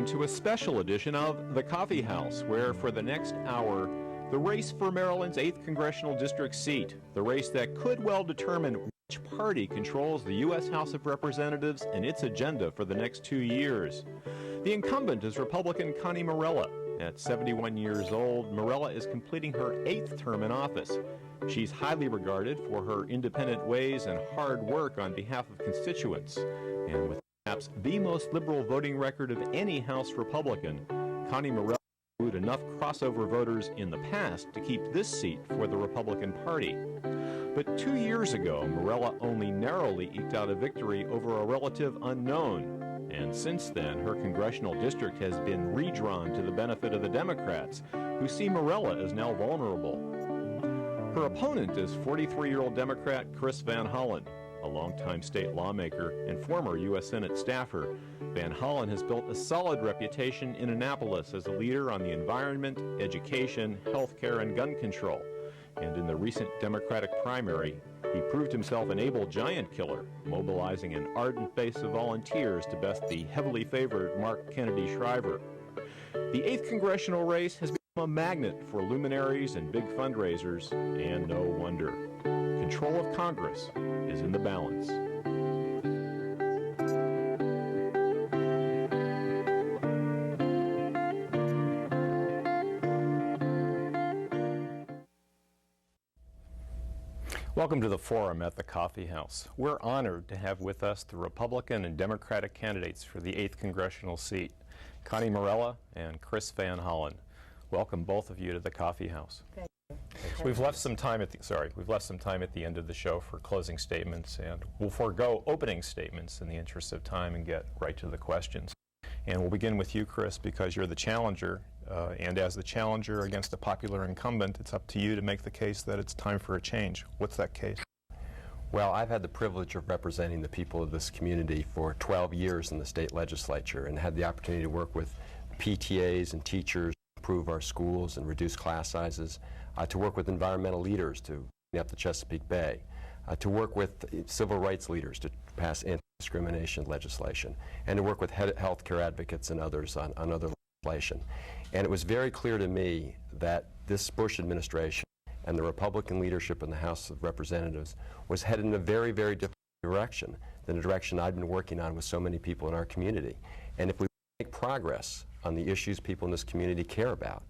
to a special edition of The Coffee House, where for the next hour, the race for Maryland's 8th Congressional District seat, the race that could well determine which party controls the U.S. House of Representatives and its agenda for the next 2 years. The incumbent is Republican Connie Morella. At 71 years old, Morella is completing her 8th term in office. She's highly regarded for her independent ways and hard work on behalf of constituents. And with perhaps the most liberal voting record of any House Republican, Connie Morella wooed enough crossover voters in the past to keep this seat for the Republican Party. But 2 years ago, Morella only narrowly eked out a victory over a relative unknown. And since then, her congressional district has been redrawn to the benefit of the Democrats, who see Morella as now vulnerable. Her opponent is 43-year-old Democrat Chris Van Hollen, a longtime state lawmaker and former U.S. Senate staffer. Van Hollen has built a solid reputation in Annapolis as a leader on the environment, education, health care, and gun control. And in the recent Democratic primary, he proved himself an able giant killer, mobilizing an ardent base of volunteers to best the heavily favored Mark Kennedy Shriver. The 8th congressional race has become a magnet for luminaries and big fundraisers, and no wonder. Control of Congress is in the balance. Welcome to the forum at the Coffee House. We're honored to have with us the Republican and Democratic candidates for the 8th congressional seat, Connie Morella and Chris Van Hollen. Welcome both of you to the Coffee House. Thank you. We've left some time at the end of the show for closing statements, and we'll forego opening statements in the interest of time and get right to the questions. And we'll begin with you, Chris, because you're the challenger, and as the challenger against a popular incumbent, it's up to you to make the case that it's time for a change. What's that case? Well, I've had the privilege of representing the people of this community for 12 years in the state legislature and had the opportunity to work with PTAs and teachers to improve our schools and reduce class sizes, to work with environmental leaders to clean up the Chesapeake Bay, to work with civil rights leaders to pass anti-discrimination legislation, and to work with health care advocates and others on other legislation. And it was very clear to me that this Bush administration and the Republican leadership in the House of Representatives was headed in a very, very different direction than the direction I'd been working on with so many people in our community. And if we make progress on the issues people in this community care about,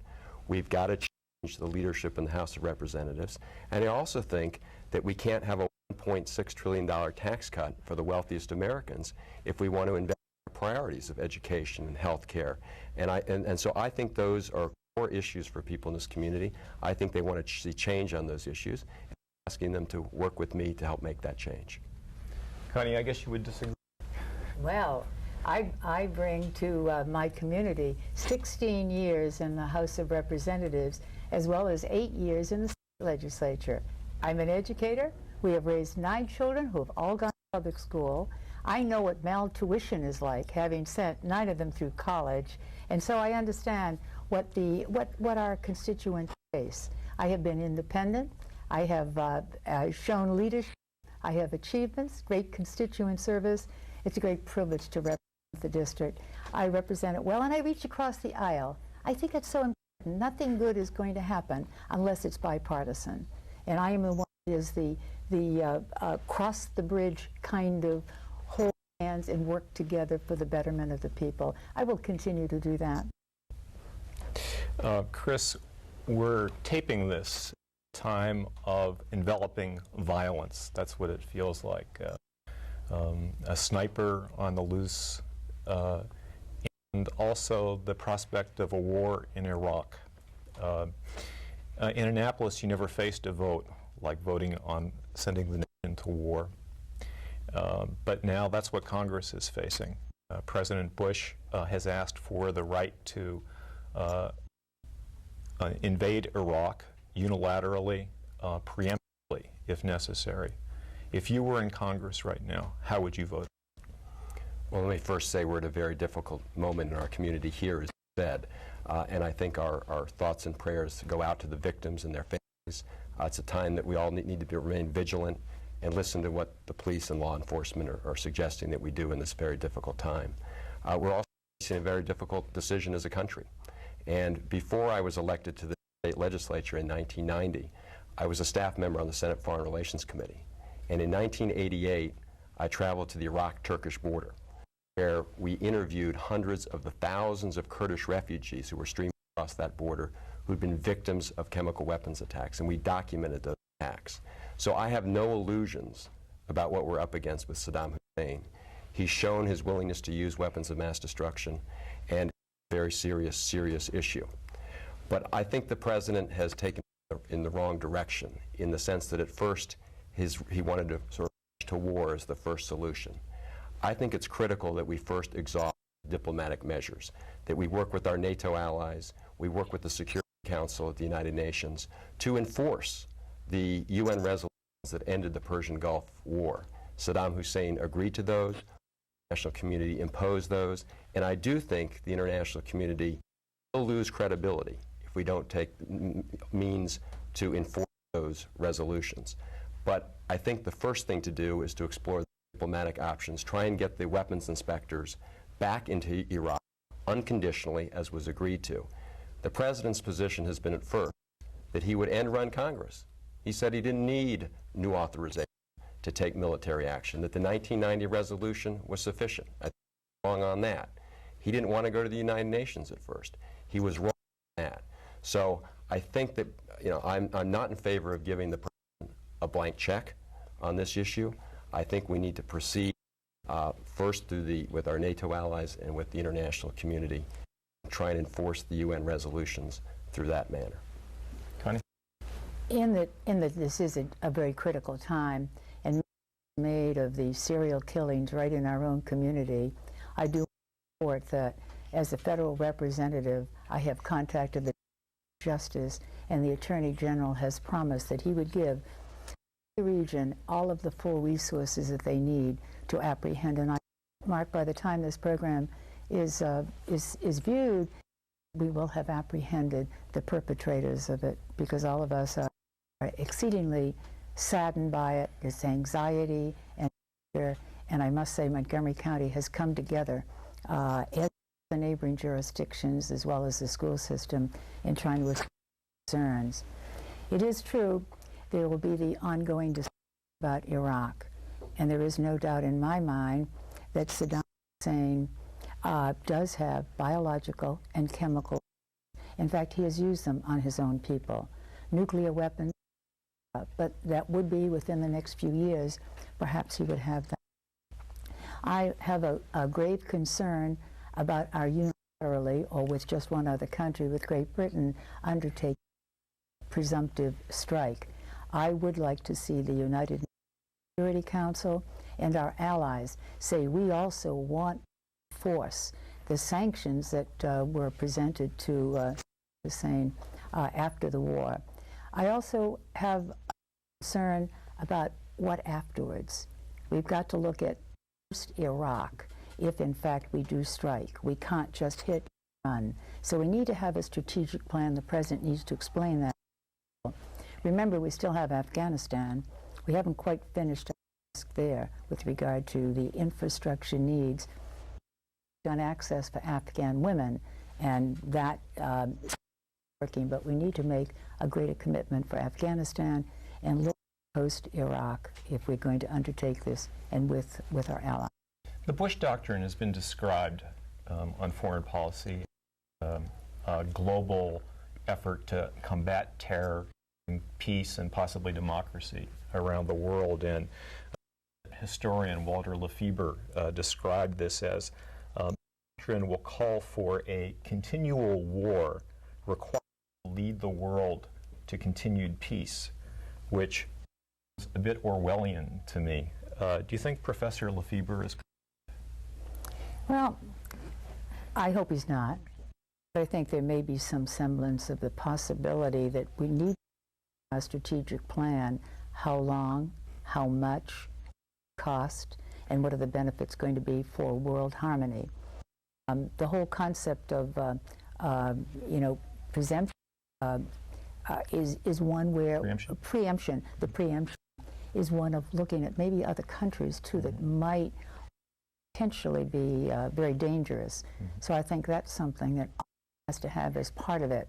we've got to change the leadership in the House of Representatives. And I also think that we can't have a $1.6 trillion tax cut for the wealthiest Americans if we want to invest in the priorities of education and health care. And so I think those are core issues for people in this community. I think they want to see change on those issues, and I'm asking them to work with me to help make that change. Connie, I guess you would disagree. Well, I bring to my community 16 years in the House of Representatives, as well as 8 years in the state legislature. I'm an educator. We have raised 9 children who have all gone to public school. I know what maltuition is like, having sent 9 of them through college, and so I understand what our constituents face. I have been independent. I have shown leadership. I have achievements, great constituent service. It's a great privilege to represent the district. I represent it well, and I reach across the aisle. I think it's so important. Nothing good is going to happen unless it's bipartisan, and I am the one who is the cross the bridge kind of hold hands and work together for the betterment of the people. I will continue to do that. Chris, we're taping this time of enveloping violence. That's what it feels like. A sniper on the loose, and also the prospect of a war in Iraq. In Annapolis, you never faced a vote like voting on sending the nation to war. But now that's what Congress is facing. President Bush has asked for the right to invade Iraq unilaterally, preemptively, if necessary. If you were in Congress right now, how would you vote? Well, let me first say we're at a very difficult moment in our community here, as you said, and I think our thoughts and prayers go out to the victims and their families. It's a time that we all need to remain vigilant and listen to what the police and law enforcement are suggesting that we do in this very difficult time. We're also facing a very difficult decision as a country. And before I was elected to the state legislature in 1990, I was a staff member on the Senate Foreign Relations Committee. And in 1988, I traveled to the Iraq-Turkish border, where we interviewed hundreds of the thousands of Kurdish refugees who were streaming across that border, who'd been victims of chemical weapons attacks, and we documented those attacks. So I have no illusions about what we're up against with Saddam Hussein. He's shown his willingness to use weapons of mass destruction, and it's a very serious issue. But I think the president has taken it in the wrong direction, in the sense that at first he wanted to sort of push to war as the first solution. I think it's critical that we first exhaust diplomatic measures, that we work with our NATO allies, we work with the Security Council at the United Nations to enforce the UN resolutions that ended the Persian Gulf War. Saddam Hussein agreed to those, the international community imposed those, and I do think the international community will lose credibility if we don't take means to enforce those resolutions. But I think the first thing to do is to explore the diplomatic options, try and get the weapons inspectors back into Iraq unconditionally, as was agreed to. The president's position has been at first that he would end-run Congress. He said he didn't need new authorization to take military action, that the 1990 resolution was sufficient. I think he was wrong on that. He didn't want to go to the United Nations at first. He was wrong on that. So I think that, you know, I'm not in favor of giving the president a blank check on this issue. I think we need to proceed first through with our NATO allies and with the international community, try and enforce the UN resolutions through that manner. Connie? In that this is a very critical time, and made of the serial killings right in our own community, I do report that as a federal representative, I have contacted the Justice, and the Attorney General has promised that he would give the region all of the full resources that they need to apprehend. And Mark, by the time this program is viewed, we will have apprehended the perpetrators of it, because all of us are exceedingly saddened by it. It's anxiety and fear, and I must say Montgomery County has come together as the neighboring jurisdictions as well as the school system in trying to address concerns. It is true there will be the ongoing discussion about Iraq, and there is no doubt in my mind that Saddam Hussein does have biological and chemical. In fact, he has used them on his own people. Nuclear weapons, but that would be within the next few years, perhaps he would have that. I have a grave concern about our unilaterally, or with just one other country, with Great Britain, undertaking presumptive strike. I would like to see the United Nations Security Council and our allies say we also want to force the sanctions that were presented to Hussein after the war. I also have a concern about what afterwards. We've got to look at first Iraq, if in fact we do strike. We can't just hit and run. So we need to have a strategic plan. The President needs to explain that. Remember, we still have Afghanistan. We haven't quite finished our task there with regard to the infrastructure needs on access for Afghan women, and that is working, but we need to make a greater commitment for Afghanistan and look post-Iraq if we're going to undertake this, and with our allies. The Bush Doctrine has been described on foreign policy, a global effort to combat terror, peace, and possibly democracy around the world. And historian Walter Lefebvre described this as doctrine will call for a continual war required to lead the world to continued peace, which is a bit Orwellian to me. Do you think Professor Lefebvre is correct? Well, I hope he's not. But I think there may be some semblance of the possibility that we need a strategic plan. How long, how much, cost, and what are the benefits going to be for world harmony? The whole concept of presumption is one where preemption. The preemption is one of looking at maybe other countries too that might potentially be very dangerous. So I think that's something that has to have as part of it,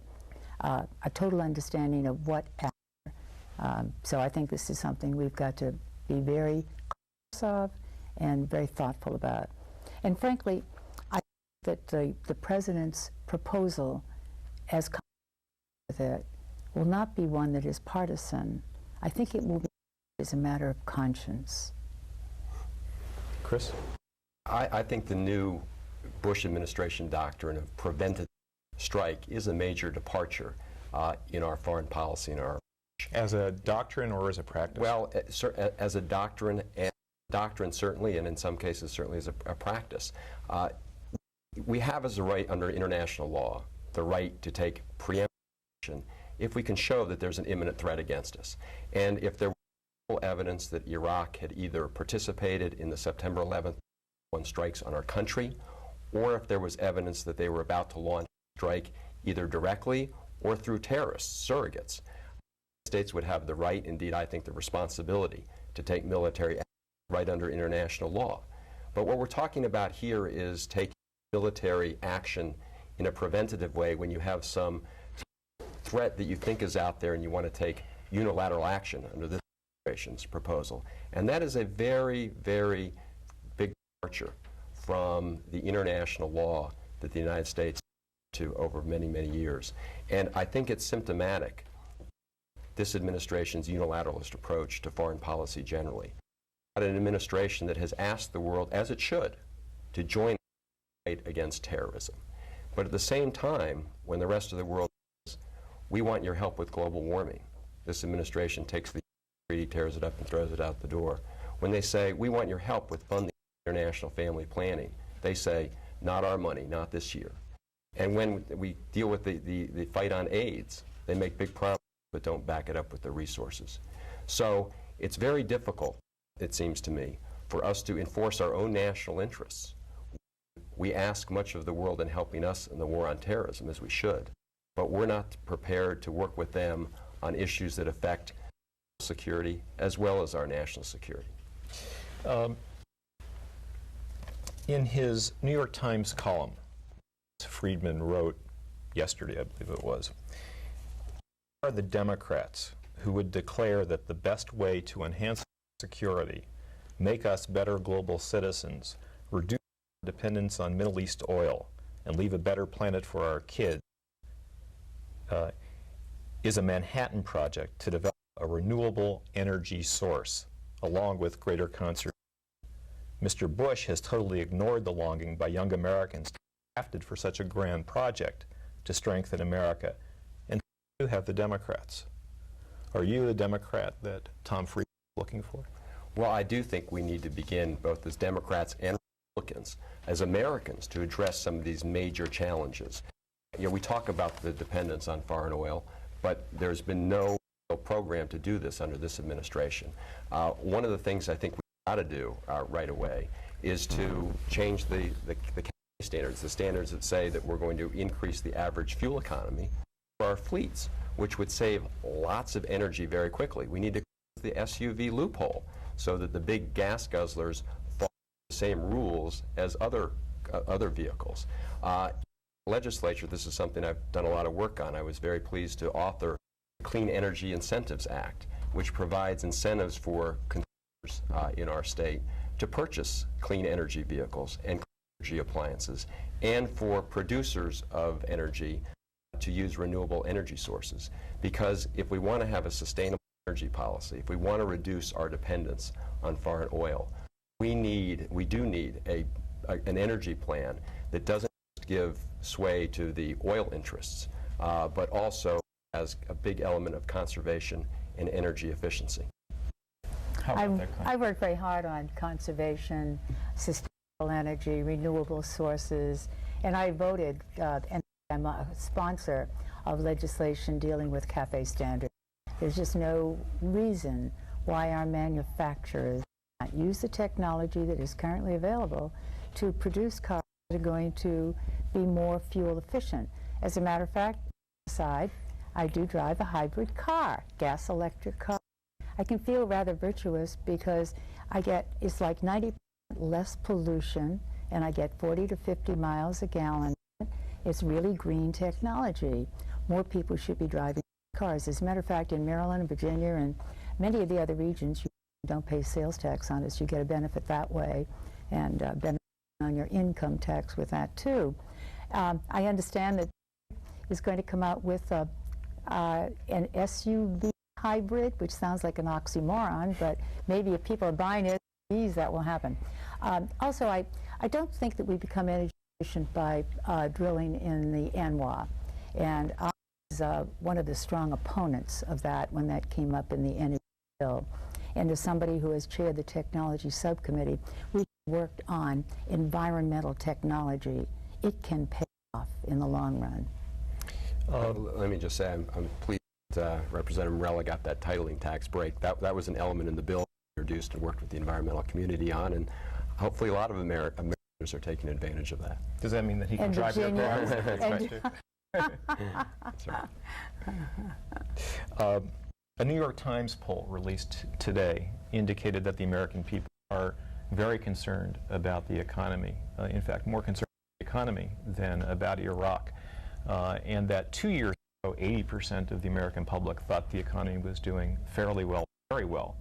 a total understanding of what happened. So I think this is something we've got to be very conscious of and very thoughtful about. And frankly, I think that the President's proposal as with it will not be one that is partisan. I think it will be as a matter of conscience. Chris? I think the new Bush administration doctrine of preventive strike is a major departure in our foreign policy and our As a doctrine or as a practice? Well, as a doctrine, certainly, and in some cases certainly as a practice. We have as a right under international law the right to take preemptive action if we can show that there's an imminent threat against us. And if there was evidence that Iraq had either participated in the September 11th strikes on our country, or if there was evidence that they were about to launch a strike either directly or through terrorists, surrogates, the States would have the right, indeed I think the responsibility, to take military action right under international law. But what we're talking about here is taking military action in a preventative way when you have some threat that you think is out there and you want to take unilateral action under this administration's proposal. And that is a very, very big departure from the international law that the United States to over many, many years. And I think it's symptomatic, this administration's unilateralist approach to foreign policy generally. An administration that has asked the world, as it should, to join the fight against terrorism. But at the same time, when the rest of the world says, we want your help with global warming, this administration takes the treaty, tears it up, and throws it out the door. When they say, we want your help with funding international family planning, they say, not our money, not this year. And when we deal with the fight on AIDS, they make big promises but don't back it up with the resources. So it's very difficult, it seems to me, for us to enforce our own national interests. We ask much of the world in helping us in the war on terrorism, as we should, but we're not prepared to work with them on issues that affect security as well as our national security. In his New York Times column, Friedman wrote yesterday, I believe it was, are the Democrats who would declare that the best way to enhance security, make us better global citizens, reduce our dependence on Middle East oil, and leave a better planet for our kids, is a Manhattan Project to develop a renewable energy source, along with greater conservation. Mr. Bush has totally ignored the longing by young Americans drafted for such a grand project to strengthen America. And you have the Democrats. Are you the Democrat that Tom Friedman is looking for? Well, I do think we need to begin, both as Democrats and Republicans, as Americans, to address some of these major challenges. You know, we talk about the dependence on foreign oil, but there's been no program to do this under this administration. One of the things I think we've got to do right away is to change the standards, the standards that say that we're going to increase the average fuel economy for our fleets, which would save lots of energy very quickly. We need to close the SUV loophole so that the big gas guzzlers follow the same rules as other vehicles. Legislature, this is something I've done a lot of work on. I was very pleased to author the Clean Energy Incentives Act, which provides incentives for consumers in our state to purchase clean energy vehicles and clean energy appliances, and for producers of energy to use renewable energy sources. Because if we want to have a sustainable energy policy, if we want to reduce our dependence on foreign oil, we do need an energy plan that doesn't give sway to the oil interests, but also has a big element of conservation and energy efficiency. I work very hard on conservation, sustainable energy, renewable sources, and I voted, and I'm a sponsor of legislation dealing with CAFE standards. There's just no reason why our manufacturers not use the technology that is currently available to produce cars that are going to be more fuel efficient. As a matter of fact, aside, I do drive a hybrid car, gas-electric car. I can feel rather virtuous because it's like 90% less pollution, and I get 40 to 50 miles a gallon. It's really green technology. More people should be driving cars. As a matter of fact, in Maryland, Virginia, and many of the other regions, you don't pay sales tax on this. You get a benefit that way, and benefit on your income tax with that too. I understand that is going to come out with an SUV hybrid, which sounds like an oxymoron, but maybe if people are buying SUVs, that will happen. Also, I don't think that we become energy efficient by drilling in the ANWR, and I was one of the strong opponents of that when that came up in the energy bill. And as somebody who has chaired the technology subcommittee, we worked on environmental technology. It can pay off in the long run. Let me just say, I'm pleased that Representative Morella got that titling tax break. That was an element in the bill introduced and worked with the environmental community on, and hopefully a lot of Americans are taking advantage of that. Does that mean that he can drive their car? That's right. A New York Times poll released today indicated that the American people are very concerned about the economy. In fact, more concerned about the economy than about Iraq. And that 2 years ago, 80% of the American public thought the economy was doing fairly well, very well.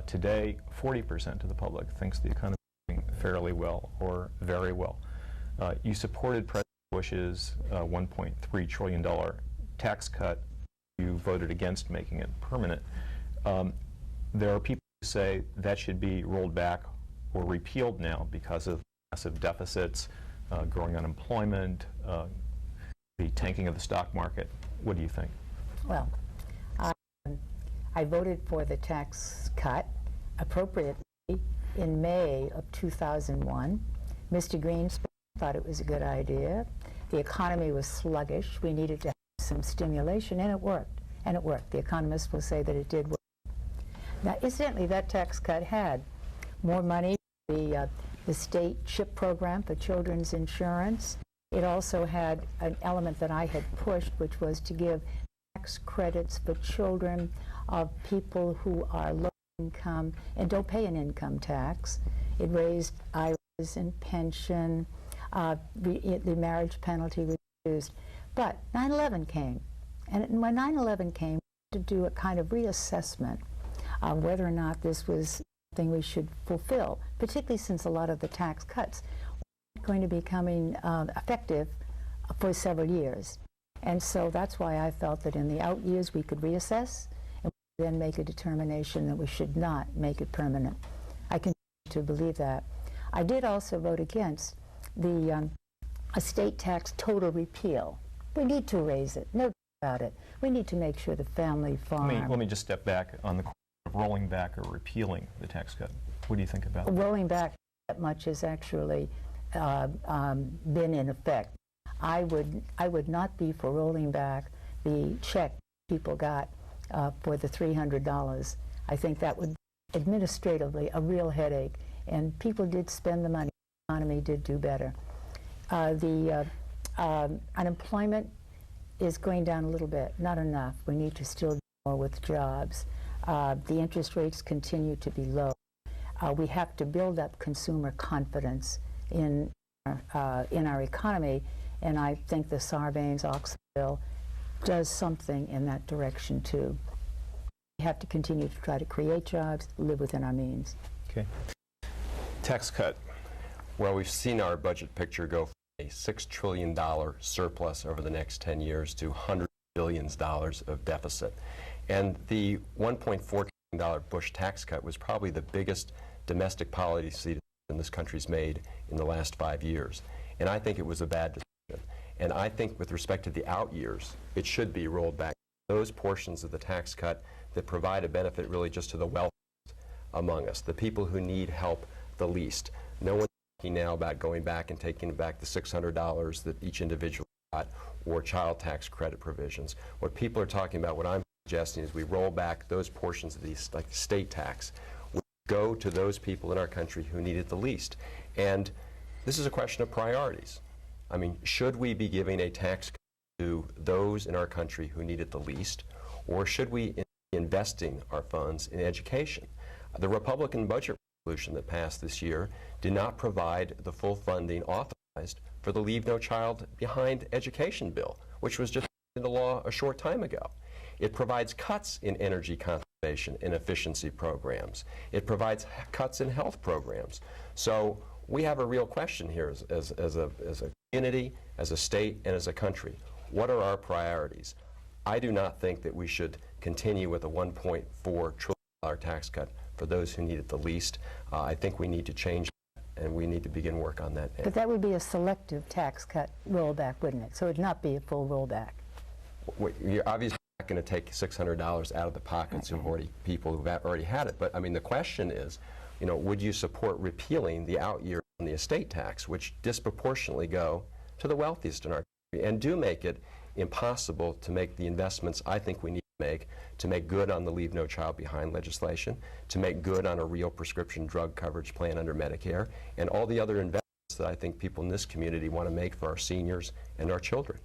Today, 40% of the public thinks the economy is doing fairly well or very well. You supported President Bush's $1.3 trillion tax cut. You voted against making it permanent. There are people who say that should be rolled back or repealed now because of massive deficits, growing unemployment, the tanking of the stock market. What do you think? Well, I voted for the tax cut appropriately in May of 2001. Mr. Greenspan thought it was a good idea. The economy was sluggish. We needed to have some stimulation, and it worked. And it worked. The economists will say that it did work. Now, incidentally, that tax cut had more money for the state CHIP program for children's insurance. It also had an element that I had pushed, which was to give tax credits for children of people who are low income and don't pay an income tax. It raised IRAs and pension. The marriage penalty was reduced. But 9/11 came, and when 9/11 came, we had to do a kind of reassessment of whether or not this was something we should fulfill, particularly since a lot of the tax cuts were going to be coming effective for several years. And so that's why I felt that in the out years we could reassess and then make a determination that we should not make it permanent. I continue to believe that. I did also vote against the estate tax total repeal. We need to raise it, no doubt about it. We need to make sure the family farm. Let me just step back on the question of rolling back or repealing the tax cut. What do you think about that? Rolling back that much has actually been in effect. I would not be for rolling back the check people got for the $300. I think that would be administratively a real headache, and people did spend the money. The economy did do better. The unemployment is going down a little bit, not enough. We need to still do more with jobs. The interest rates continue to be low. We have to build up consumer confidence in our economy, and I think the Sarbanes-Oxley bill does something in that direction too. We have to continue to try to create jobs, live within our means. Okay. Tax cut. Well, we've seen our budget picture go from a $6 trillion surplus over the next 10 years to hundreds of billions of deficit. And the $1.4 trillion Bush tax cut was probably the biggest domestic policy decision this country's made in the last 5 years. And I think it was a bad decision. And I think with respect to the out years, it should be rolled back. Those portions of the tax cut that provide a benefit really just to the wealthiest among us, the people who need help the least. No one's talking now about going back and taking back the $600 that each individual got or child tax credit provisions. What people are talking about, what I'm suggesting, is we roll back those portions of these, like state tax, we go to those people in our country who need it the least. And this is a question of priorities. I mean, should we be giving a tax cut to those in our country who need it the least, or should we be investing our funds in education? The Republican budget resolution that passed this year did not provide the full funding authorized for the Leave No Child Behind education bill, which was just into law a short time ago. It provides cuts in energy conservation and efficiency programs. It provides cuts in health programs. So we have a real question here as a community, as a state, and as a country. What are our priorities? I do not think that we should continue with a $1.4 trillion tax cut for those who need it the least. I think we need to change that, and we need to begin work on that. But that would be a selective tax cut rollback, wouldn't it? So it would not be a full rollback. You're obviously not going to take $600 out of the pockets of people who've already had it. But I mean, the question is, you know, would you support repealing the out years on the estate tax, which disproportionately go to the wealthiest in our country, and do make it impossible to make the investments I think we need to make good on the Leave No Child Behind legislation, to make good on a real prescription drug coverage plan under Medicare, and all the other investments that I think people in this community want to make for our seniors and our children.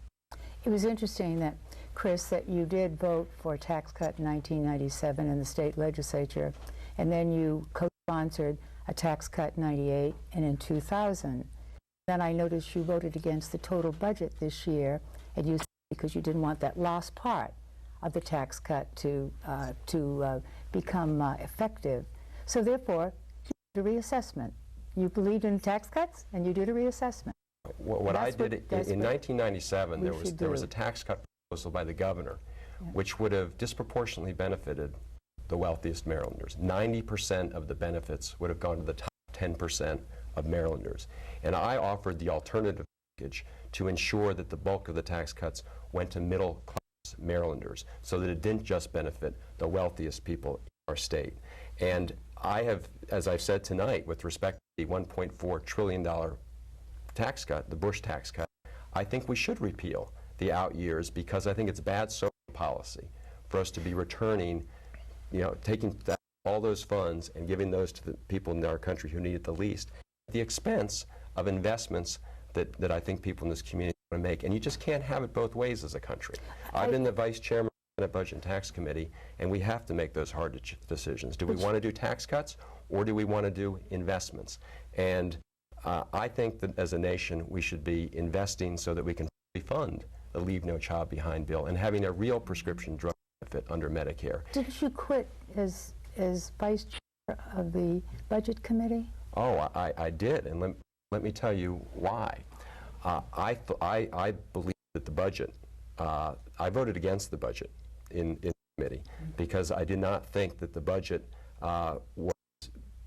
It was interesting that, Chris, that you did vote for a tax cut in 1997 in the state legislature, and then you co-sponsored a tax cut in 98 and in 2000. Then I noticed you voted against the total budget this year, and you said because you didn't want that last part of the tax cut to become effective. So therefore, you did a reassessment. You believed in tax cuts, and you did a reassessment. What I did in 1997, there was a tax cut proposal by the governor, which would have disproportionately benefited the wealthiest Marylanders. 90% of the benefits would have gone to the top 10% of Marylanders. And I offered the alternative package to ensure that the bulk of the tax cuts went to middle-class Marylanders, so that it didn't just benefit the wealthiest people in our state. And I have, as I've said tonight, with respect to the $1.4 trillion tax cut, the Bush tax cut, I think we should repeal the out years, because I think it's bad social policy for us to be returning, you know, taking all those funds and giving those to the people in our country who need it the least, at the expense of investments that I think people in this community want to make. And you just can't have it both ways as a country. I've been the vice chairman of the Budget and Tax Committee, and we have to make those hard decisions. Do we want to do tax cuts, or do we want to do investments? And I think that as a nation, we should be investing so that we can fund the Leave No Child Behind bill and having a real prescription drug benefit under Medicare. Didn't you quit as vice chair of the Budget Committee? Oh, I did, and let me tell you why. I believe that the budget, I voted against the budget in the committee because I did not think that the budget was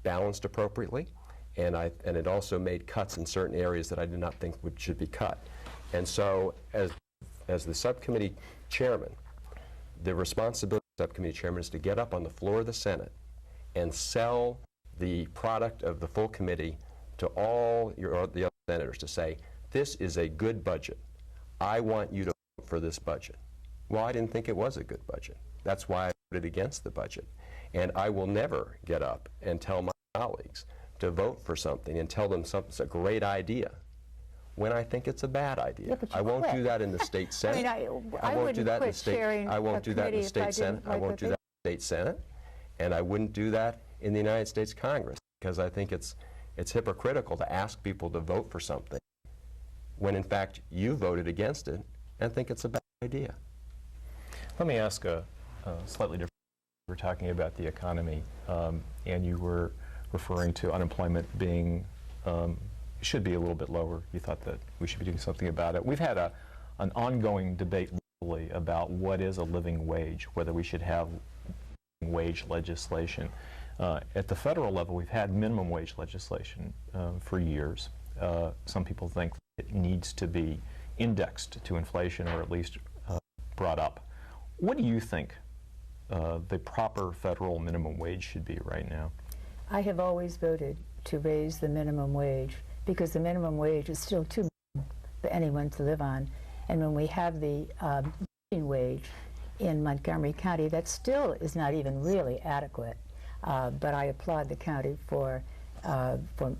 balanced appropriately, and it also made cuts in certain areas that I did not think should be cut. And so as the subcommittee chairman, the responsibility of the subcommittee chairman is to get up on the floor of the Senate and sell the product of the full committee to all the other senators, to say, this is a good budget. I want you to vote for this budget. Well, I didn't think it was a good budget. That's why I voted against the budget. And I will never get up and tell my colleagues to vote for something and tell them something's a great idea when I think it's a bad idea. Yeah, I won't do that in the state Senate. I won't do that in the state. I won't do that in the state Senate. I won't do that in the state Senate, and I wouldn't do that in the United States Congress, because I think it's hypocritical to ask people to vote for something when in fact you voted against it and think it's a bad idea. Let me ask a slightly different. We're talking about the economy, and you were referring to unemployment being should be a little bit lower. You thought that we should be doing something about it. We've had an ongoing debate locally about what is a living wage, whether we should have wage legislation. At the federal level, we've had minimum wage legislation for years. Some people think it needs to be indexed to inflation, or at least brought up. What do you think the proper federal minimum wage should be right now? I have always voted to raise the minimum wage, because the minimum wage is still too low for anyone to live on. And when we have the living wage in Montgomery County, that still is not even really adequate. But I applaud the county for voting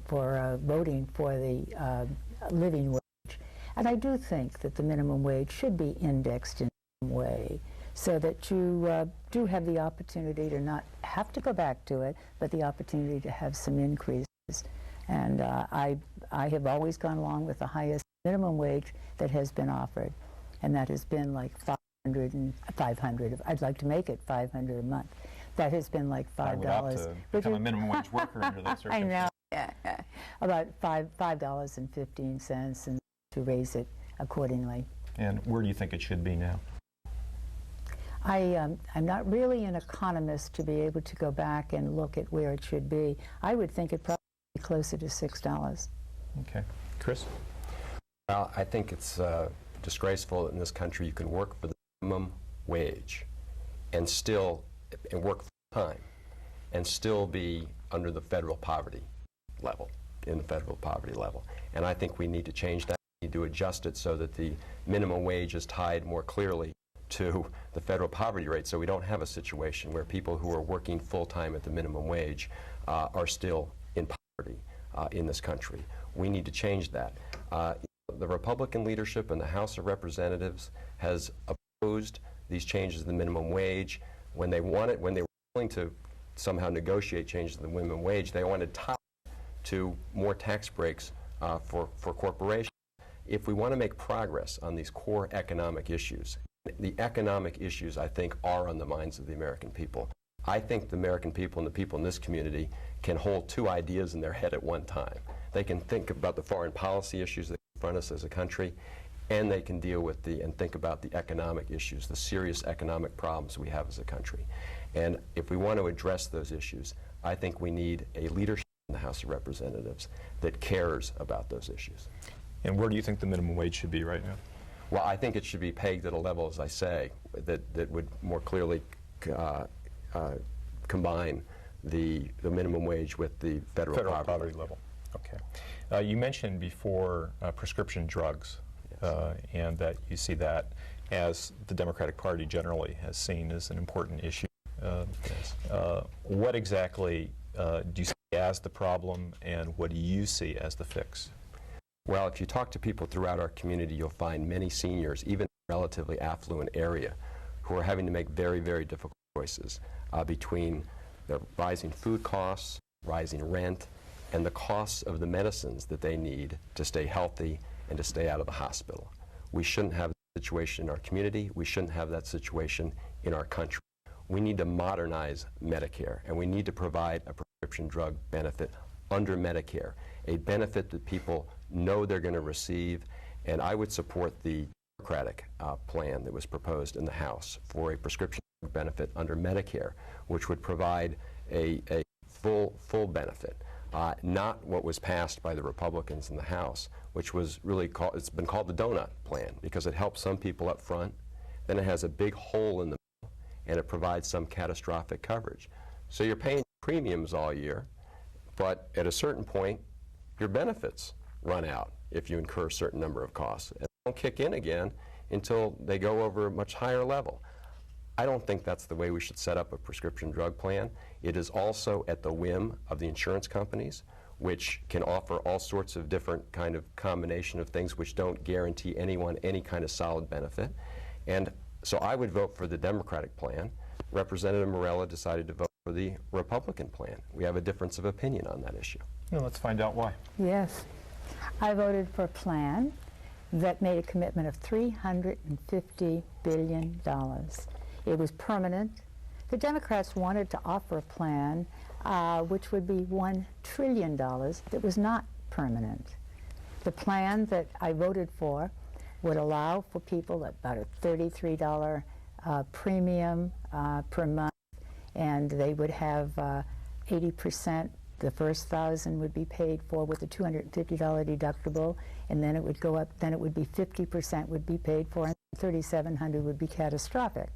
for the living wage. And I do think that the minimum wage should be indexed in some way so that you do have the opportunity to not have to go back to it, but the opportunity to have some increases. And I have always gone along with the highest minimum wage that has been offered, and that has been like 500. I'd like to make it 500 a month. That has been like $5. I would opt to become a minimum wage worker under those circumstances. I know. Yeah. About $5.15, and to raise it accordingly. And where do you think it should be now? I'm not really an economist to be able to go back and look at where it should be. I would think it probably be closer to $6. Okay. Chris? Well, I think it's disgraceful that in this country you can work for the minimum wage and work full-time and still be under the federal poverty level, in the federal poverty level. And I think we need to change that. We need to adjust it so that the minimum wage is tied more clearly to the federal poverty rate, so we don't have a situation where people who are working full-time at the minimum wage are still in poverty in this country. We need to change that. The Republican leadership in the House of Representatives has opposed these changes in the minimum wage. When they were willing to somehow negotiate changes in the minimum wage, they wanted to more tax breaks for corporations. If we want to make progress on these core economic issues, the economic issues, I think, are on the minds of the American people. I think the American people and the people in this community can hold two ideas in their head at one time. They can think about the foreign policy issues that confront us as a country, and they can deal with and think about the economic issues, the serious economic problems we have as a country. And if we want to address those issues, I think we need a leadership in the House of Representatives that cares about those issues. And where do you think the minimum wage should be right now? Well, I think it should be pegged at a level, as I say, that would more clearly combine the minimum wage with the federal poverty level. Okay. You mentioned before prescription drugs, yes. And that you see that as the Democratic Party generally has seen as an important issue. Yes. What exactly do you see as the problem, and what do you see as the fix? Well, if you talk to people throughout our community, you'll find many seniors, even in a relatively affluent area, who are having to make very, very difficult choices between the rising food costs, rising rent, and the costs of the medicines that they need to stay healthy and to stay out of the hospital. We shouldn't have that situation in our community. We shouldn't have that situation in our country. We need to modernize Medicare, and we need to provide a prescription drug benefit under Medicare, a benefit that people know they're going to receive. And I would support the Democratic plan that was proposed in the House for a prescription drug benefit under Medicare, which would provide a full benefit, not what was passed by the Republicans in the House, which was really it's been called the donut plan, because it helps some people up front, then it has a big hole in the middle, and it provides some catastrophic coverage. So you're paying premiums all year, but at a certain point, your benefits run out if you incur a certain number of costs. And they don't kick in again until they go over a much higher level. I don't think that's the way we should set up a prescription drug plan. It is also at the whim of the insurance companies, which can offer all sorts of different kind of combination of things which don't guarantee anyone any kind of solid benefit. And so I would vote for the Democratic plan. Representative Morella decided to vote for the Republican plan. We have a difference of opinion on that issue. Well, let's find out why. Yes. I voted for a plan that made a commitment of $350 billion. It was permanent. The Democrats wanted to offer a plan which would be $1 trillion that was not permanent. The plan that I voted for would allow for people about a $33 premium per month, and they would have 80%. The first 1,000 would be paid for with a $250 deductible, and then it would go up. Then it would be 50% would be paid for, and $3,700 would be catastrophic.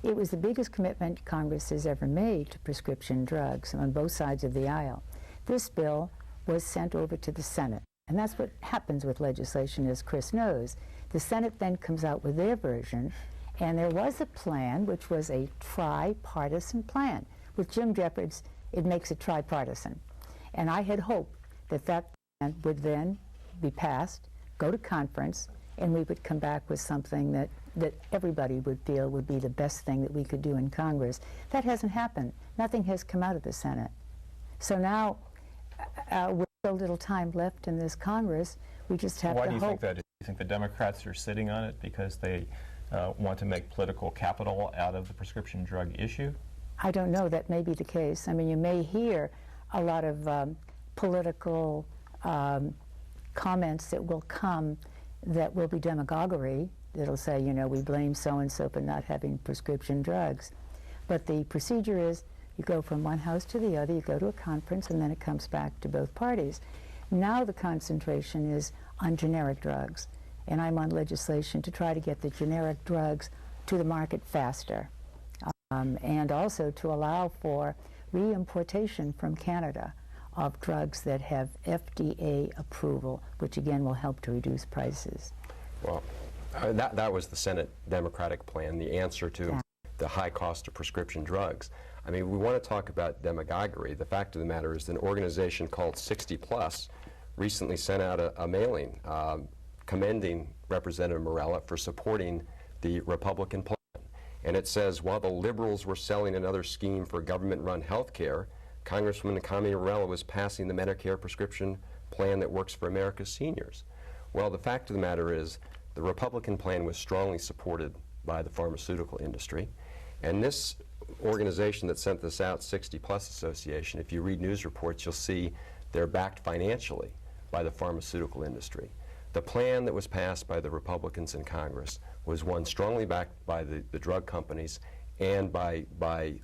It was the biggest commitment Congress has ever made to prescription drugs on both sides of the aisle. This bill was sent over to the Senate, and that's what happens with legislation, as Chris knows. The Senate then comes out with their version, and there was a plan which was a tripartisan plan. With Jim Jeffords, it makes it tripartisan. And I had hoped that that plan would then be passed, go to conference, and we would come back with something that everybody would feel would be the best thing that we could do in Congress. That hasn't happened. Nothing has come out of the Senate. So now, with so little time left in this Congress, we just have to hope. Why do you think that? Do you think the Democrats are sitting on it because they want to make political capital out of the prescription drug issue? I don't know. That may be the case. I mean, you may hear a lot of political comments that will come that will be demagoguery. That'll say, you know, we blame so-and-so for not having prescription drugs. But the procedure is you go from one house to the other, you go to a conference, and then it comes back to both parties. Now the concentration is on generic drugs, and I'm on legislation to try to get the generic drugs to the market faster, and also to allow for reimportation from Canada of drugs that have FDA approval, which again will help to reduce prices. Well, that was the Senate Democratic plan, the answer to the high cost of prescription drugs. I mean, we want to talk about demagoguery. The fact of the matter is an organization called 60 Plus recently sent out a mailing commending Representative Morella for supporting the Republican plan. And it says, while the liberals were selling another scheme for government-run health care, Congresswoman Connie Morella was passing the Medicare prescription plan that works for America's seniors. Well, the fact of the matter is the Republican plan was strongly supported by the pharmaceutical industry. And this organization that sent this out, 60 Plus Association, if you read news reports, you'll see they're backed financially by the pharmaceutical industry. The plan that was passed by the Republicans in Congress was one strongly backed by the drug companies and by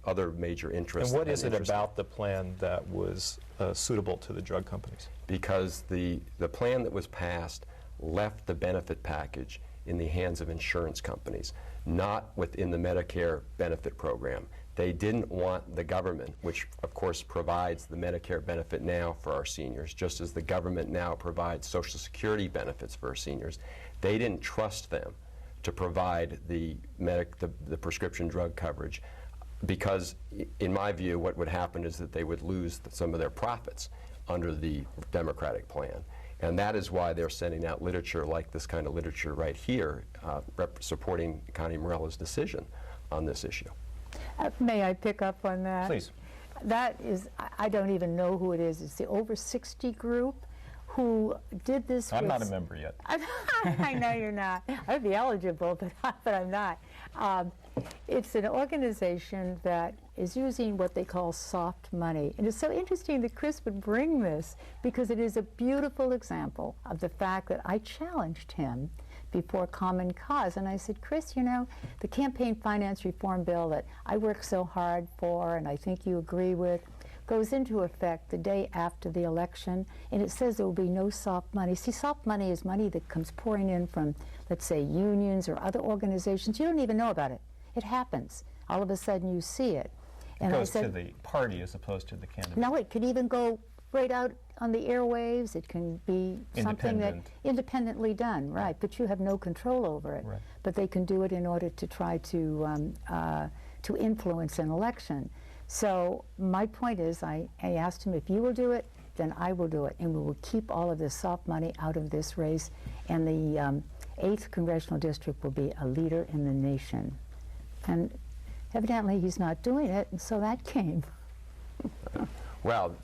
other major interests. And what is it about the plan that was suitable to the drug companies? Because the plan that was passed left the benefit package in the hands of insurance companies, not within the Medicare benefit program. They didn't want the government, which of course provides the Medicare benefit now for our seniors, just as the government now provides Social Security benefits for our seniors. They didn't trust them to provide the prescription drug coverage because, in my view, what would happen is that they would lose some of their profits under the Democratic plan. And that is why they're sending out literature like this kind of literature right here, supporting Connie Morella's decision on this issue. May I pick up on that? Please. That is, I don't even know who it is. It's the Over 60 group who did this. I'm not a member yet. I know you're not. I'd be eligible, but I'm not. It's an organization that is using what they call soft money. And it's so interesting that Chris would bring this because it is a beautiful example of the fact that I challenged him before Common Cause. And I said, Chris, you know, the campaign finance reform bill that I worked so hard for and I think you agree with goes into effect the day after the election, and it says there will be no soft money. See, soft money is money that comes pouring in from, let's say, unions or other organizations. You don't even know about it. It happens. All of a sudden you see it. And it goes to the party as opposed to the candidate. No, it could even go right out on the airwaves. It can be something that independently done, right? But you have no control over it. Right. But they can do it in order to try to influence an election. So my point is, I asked him, if you will do it, then I will do it, and we will keep all of this soft money out of this race, and the 8th Congressional District will be a leader in the nation. And evidently he's not doing it, and so that came. Well,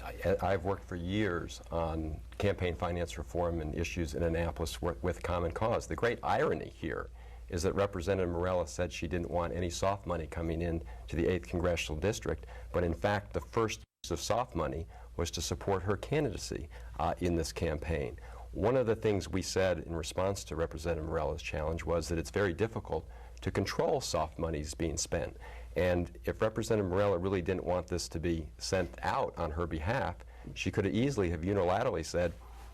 I've worked for years on campaign finance reform and issues in Annapolis with Common Cause. The great irony here is that Representative Morella said she didn't want any soft money coming in to the 8th Congressional District, but in fact the first use of soft money was to support her candidacy in this campaign. One of the things we said in response to Representative Morella's challenge was that it's very difficult to control soft monies being spent. And if Representative Morella really didn't want this to be sent out on her behalf, she could have easily have unilaterally said,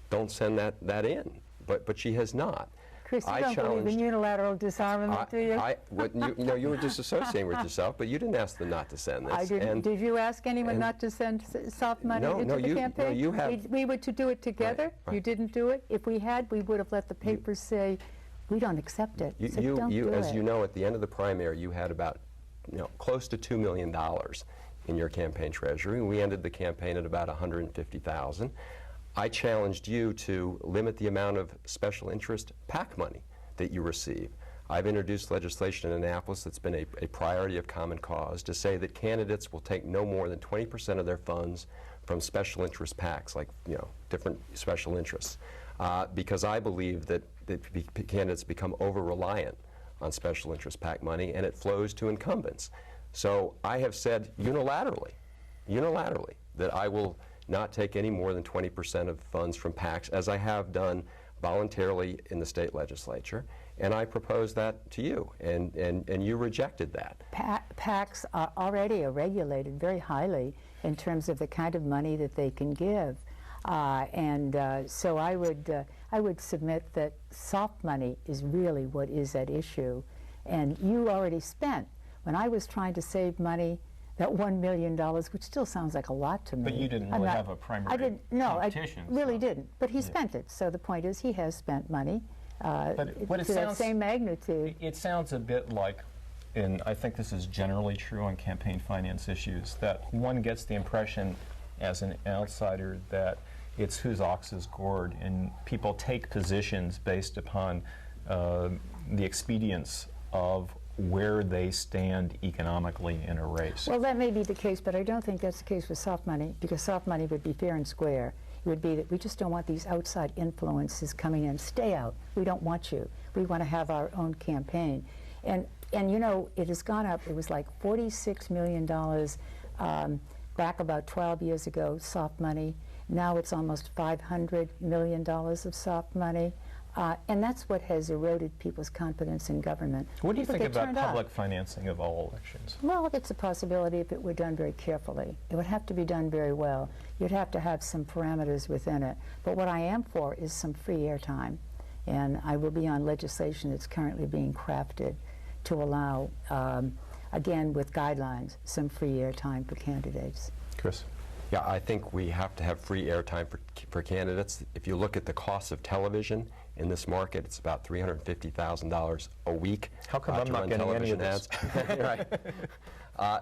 don't send that in, but she has not. Chris, you don't believe in unilateral disarmament, do you? You were disassociating with yourself, but you didn't ask them not to send this. I didn't. Did you ask anyone not to send soft money into the campaign? No, you have. We were to do it together. Right. You didn't do it. If we had, we would have let the papers say, we don't accept it. So don't do as it. you know, at the end of the primary, you had about close to $2 million in your campaign treasury. We ended the campaign at about $150,000. I challenged you to limit the amount of special interest PAC money that you receive. I've introduced legislation in Annapolis that's been a priority of Common Cause to say that candidates will take no more than 20% of their funds from special interest PACs, like different special interests, because I believe that candidates become over-reliant on special interest PAC money, and it flows to incumbents. So I have said unilaterally, that I will not take any more than 20% of funds from PACs, as I have done voluntarily in the state legislature, and I proposed that to you, and you rejected that. PACs already are regulated very highly in terms of the kind of money that they can give, so I would submit that soft money is really what is at issue, and you already spent. When I was trying to save money, that $1 million, which still sounds like a lot to me. But you didn't really have a primary competition. I really didn't. But he spent it. So the point is, he has spent money but to that same magnitude. It sounds a bit like, and I think this is generally true on campaign finance issues, that one gets the impression as an outsider that it's whose ox is gored, and people take positions based upon the expedience of where they stand economically in a race. Well, that may be the case, but I don't think that's the case with soft money, because soft money would be fair and square. It would be that we just don't want these outside influences coming in. Stay out. We don't want you. We want to have our own campaign. And it has gone up. It was like $46 million back about 12 years ago, soft money. Now it's almost $500 million of soft money. And that's what has eroded people's confidence in government. What do you think about public financing of all elections? Well, it's a possibility if it were done very carefully. It would have to be done very well. You'd have to have some parameters within it. But what I am for is some free airtime. And I will be on legislation that's currently being crafted to allow, again, with guidelines, some free airtime for candidates. Chris? Yeah, I think we have to have free airtime for candidates. If you look at the cost of television in this market, it's about $350,000 a week. How come I'm not getting any of this? Right.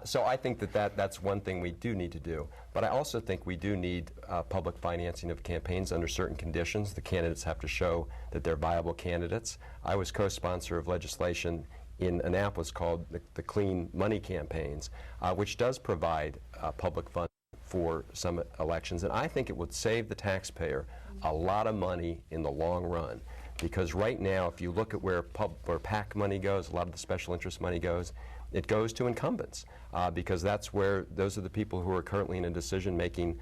So I think that's one thing we do need to do. But I also think we do need public financing of campaigns under certain conditions. The candidates have to show that they're viable candidates. I was co-sponsor of legislation in Annapolis called the Clean Money Campaigns, which does provide public funds for some elections, and I think it would save the taxpayer a lot of money in the long run, because right now, if you look at where PAC money goes, a lot of the special interest money goes, it goes to incumbents, because those are the people who are currently in a decision-making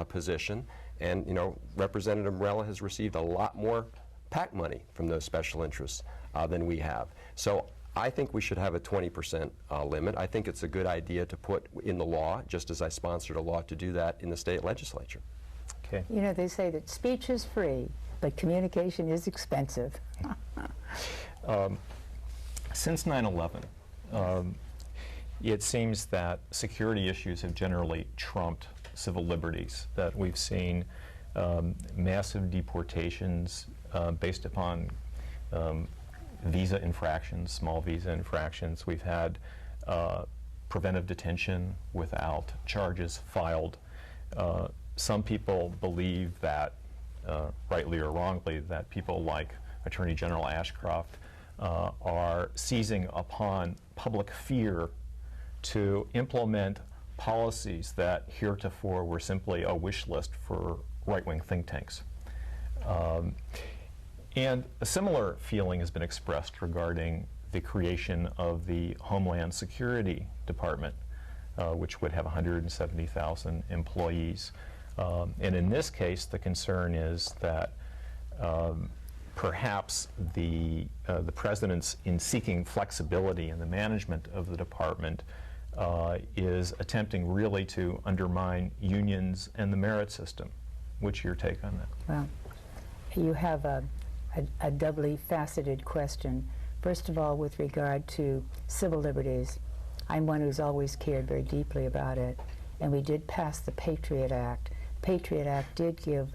position, and Representative Morella has received a lot more PAC money from those special interests than we have. So I think we should have a 20% limit. I think it's a good idea to put in the law, just as I sponsored a law to do that in the state legislature. Okay. They say that speech is free, but communication is expensive. Since 9/11, it seems that security issues have generally trumped civil liberties, that we've seen massive deportations based upon visa infractions, small visa infractions. We've had preventive detention without charges filed. Some people believe that, rightly or wrongly, that people like Attorney General Ashcroft are seizing upon public fear to implement policies that heretofore were simply a wish list for right-wing think tanks. And a similar feeling has been expressed regarding the creation of the Homeland Security Department, which would have 170,000 employees. And in this case, the concern is that perhaps the president's, in seeking flexibility in the management of the department, is attempting really to undermine unions and the merit system. What's your take on that? Well, you have a doubly faceted question. First of all, with regard to civil liberties, I'm one who's always cared very deeply about it, and we did pass the Patriot Act. The Patriot Act did give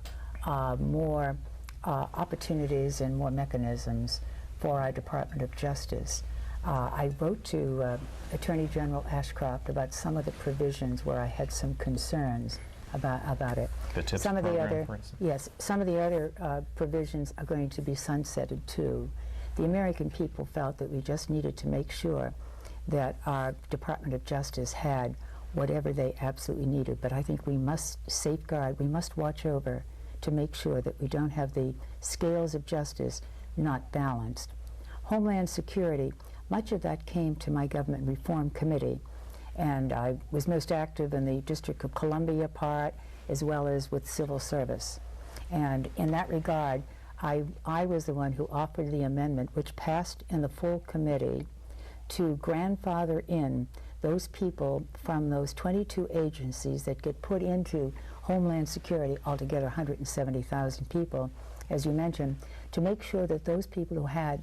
more opportunities and more mechanisms for our Department of Justice. I wrote to Attorney General Ashcroft about some of the provisions where I had some concerns about it. The TIPS some of the program, other, for instance? yes, some of the other provisions are going to be sunsetted too. the American people felt that we just needed to make sure that our Department of Justice had whatever they absolutely needed. But I think we must safeguard, we must watch over to make sure that we don't have the scales of justice not balanced. Homeland Security, much of that came to my government reform committee, and I was most active in the District of Columbia part as well as with civil service. And in that regard, I was the one who offered the amendment, which passed in the full committee, to grandfather in those people from those 22 agencies that get put into Homeland Security, altogether 170,000 people, as you mentioned, to make sure that those people who had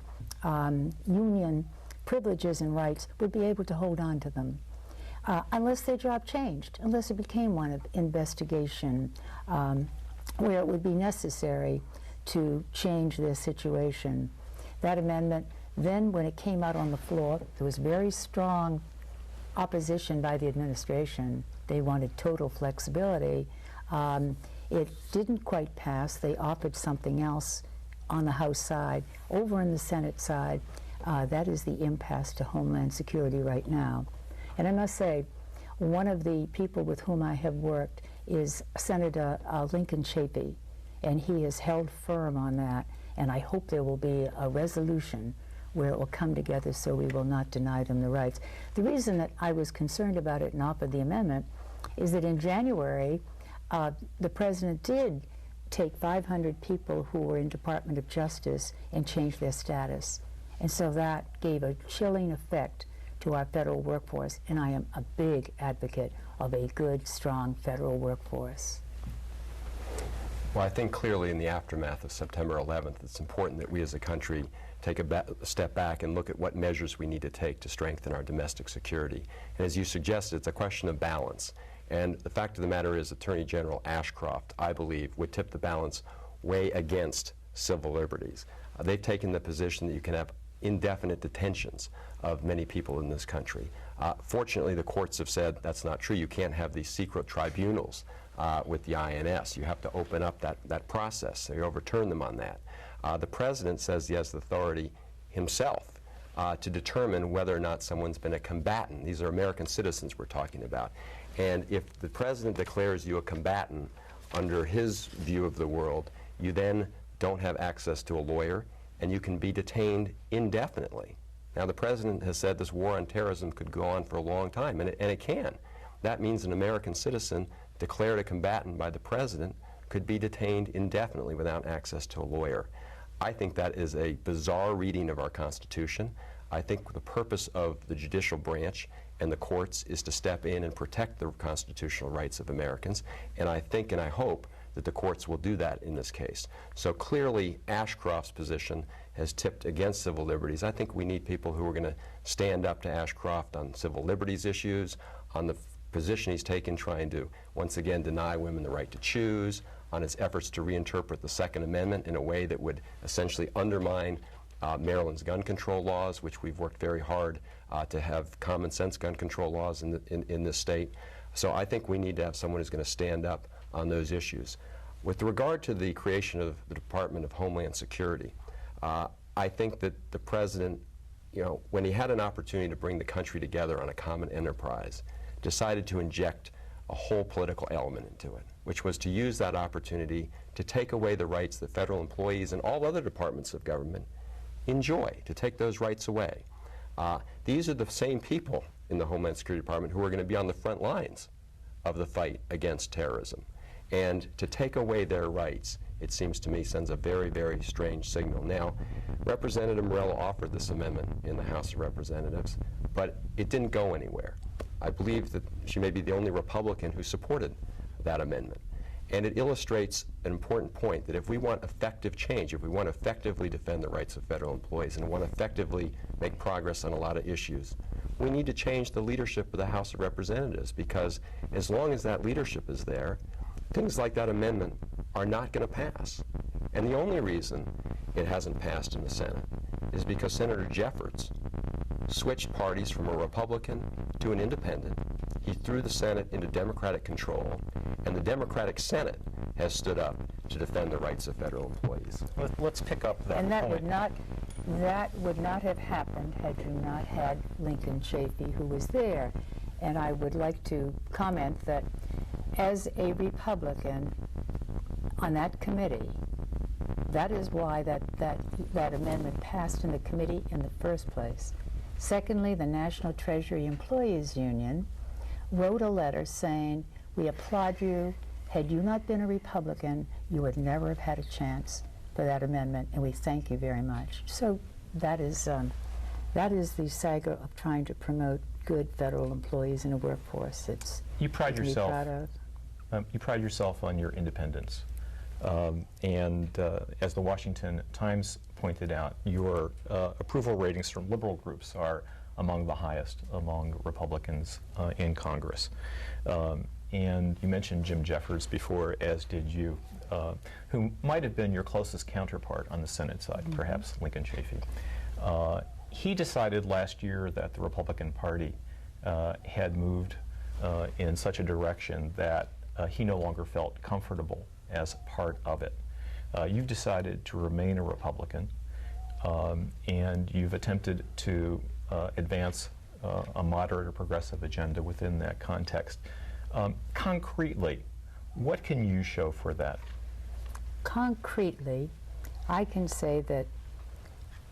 union privileges and rights would be able to hold on to them. Unless their job changed, unless it became one of investigation, where it would be necessary to change their situation. That amendment, then when it came out on the floor, there was very strong opposition by the administration. They wanted total flexibility. It didn't quite pass. They offered something else on the House side. Over in the Senate side, that is the impasse to Homeland Security right now. And I must say, one of the people with whom I have worked is Senator Lincoln Chafee, and he has held firm on that, and I hope there will be a resolution where it will come together so we will not deny them the rights. The reason that I was concerned about it and offered the amendment is that in January, the President did take 500 people who were in Department of Justice and change their status. And so that gave a chilling effect to our federal workforce, and I am a big advocate of a good, strong federal workforce. Well, I think clearly in the aftermath of September 11th, it's important that we as a country take a step back and look at what measures we need to take to strengthen our domestic security. And as you suggested, it's a question of balance. And the fact of the matter is, Attorney General Ashcroft, I believe, would tip the balance way against civil liberties. They've taken the position that you can have indefinite detentions of many people in this country. Fortunately, the courts have said that's not true. You can't have these secret tribunals with the INS. You have to open up that process. They overturn them on that. The President says he has the authority himself to determine whether or not someone's been a combatant. These are American citizens we're talking about. And if the President declares you a combatant under his view of the world, you then don't have access to a lawyer, and you can be detained indefinitely. Now, the President has said this war on terrorism could go on for a long time, and it can. That means an American citizen declared a combatant by the President could be detained indefinitely without access to a lawyer. I think that is a bizarre reading of our Constitution. I think the purpose of the judicial branch and the courts is to step in and protect the constitutional rights of Americans, and I think and I hope that the courts will do that in this case. So clearly, Ashcroft's position has tipped against civil liberties. I think we need people who are going to stand up to Ashcroft on civil liberties issues, on the position he's taken trying to, once again, deny women the right to choose, on his efforts to reinterpret the Second Amendment in a way that would essentially undermine Maryland's gun control laws, which we've worked very hard to have common sense gun control laws in this state. So I think we need to have someone who's going to stand up on those issues. With regard to the creation of the Department of Homeland Security, I think that the President, when he had an opportunity to bring the country together on a common enterprise, decided to inject a whole political element into it, which was to use that opportunity to take away the rights that federal employees and all other departments of government enjoy, to take those rights away. These are the same people in the Homeland Security Department who are going to be on the front lines of the fight against terrorism. And to take away their rights, it seems to me, sends a very, very strange signal. Now, Representative Morella offered this amendment in the House of Representatives, but it didn't go anywhere. I believe that she may be the only Republican who supported that amendment. And it illustrates an important point, that if we want effective change, if we want to effectively defend the rights of federal employees and want to effectively make progress on a lot of issues, we need to change the leadership of the House of Representatives, because as long as that leadership is there, things like that amendment are not going to pass. And the only reason it hasn't passed in the Senate is because Senator Jeffords switched parties from a Republican to an independent. He threw the Senate into Democratic control, and the Democratic Senate has stood up to defend the rights of federal employees. Let's pick up that And that point. would not, that would not have happened had you not had Lincoln Chafee, who was there. And I would like to comment that as a Republican on that committee, that is why that amendment passed in the committee in the first place. Secondly, the National Treasury Employees Union wrote a letter saying, we applaud you. Had you not been a Republican, you would never have had a chance for that amendment, and we thank you very much. So that is the saga of trying to promote good federal employees in a workforce. You pride yourself. Proud of. You pride yourself on your independence, and as the Washington Times pointed out, your approval ratings from liberal groups are among the highest among Republicans in Congress. And you mentioned Jim Jeffords before, as did you, who might have been your closest counterpart on the Senate side, perhaps Lincoln Chafee. He decided last year that the Republican Party had moved in such a direction that he no longer felt comfortable as part of it. You've decided to remain a Republican, and you've attempted to advance a moderate or progressive agenda within that context. Concretely, what can you show for that? Concretely, I can say that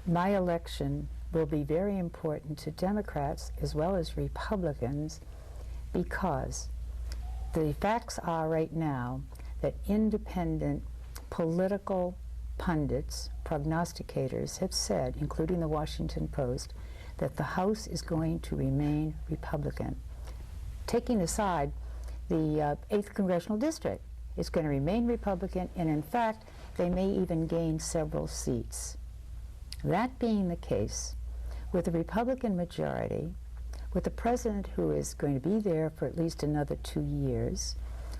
my election will be very important to Democrats as well as Republicans, because the facts are right now that independent political pundits, prognosticators have said, including the Washington Post, that the House is going to remain Republican. Taking aside the 8th Congressional District, it's going to remain Republican, and in fact, they may even gain several seats. That being the case, with a Republican majority, with a president who is going to be there for at least another 2 years,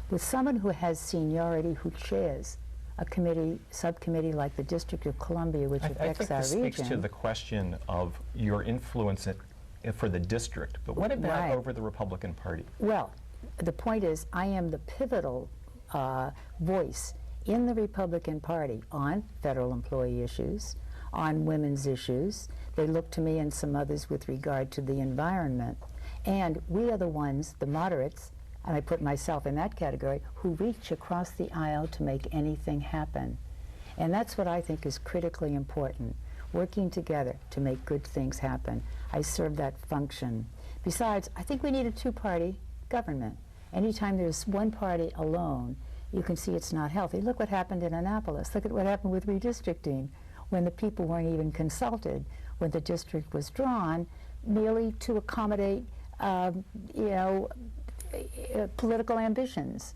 with someone who has seniority, who chairs a committee, subcommittee like the District of Columbia, which affects our region. I think this speaks to the question of your influence for the district, but what about over the Republican Party? Well, the point is, I am the pivotal voice in the Republican Party on federal employee issues, on women's issues. They look to me and some others with regard to the environment. And we are the ones, the moderates, and I put myself in that category, who reach across the aisle to make anything happen. And that's what I think is critically important, working together to make good things happen. I serve that function. Besides, I think we need a two-party government. Anytime there's one party alone, you can see it's not healthy. Look what happened in Annapolis. Look at what happened with redistricting, when the people weren't even consulted, when the district was drawn, merely to accommodate, political ambitions.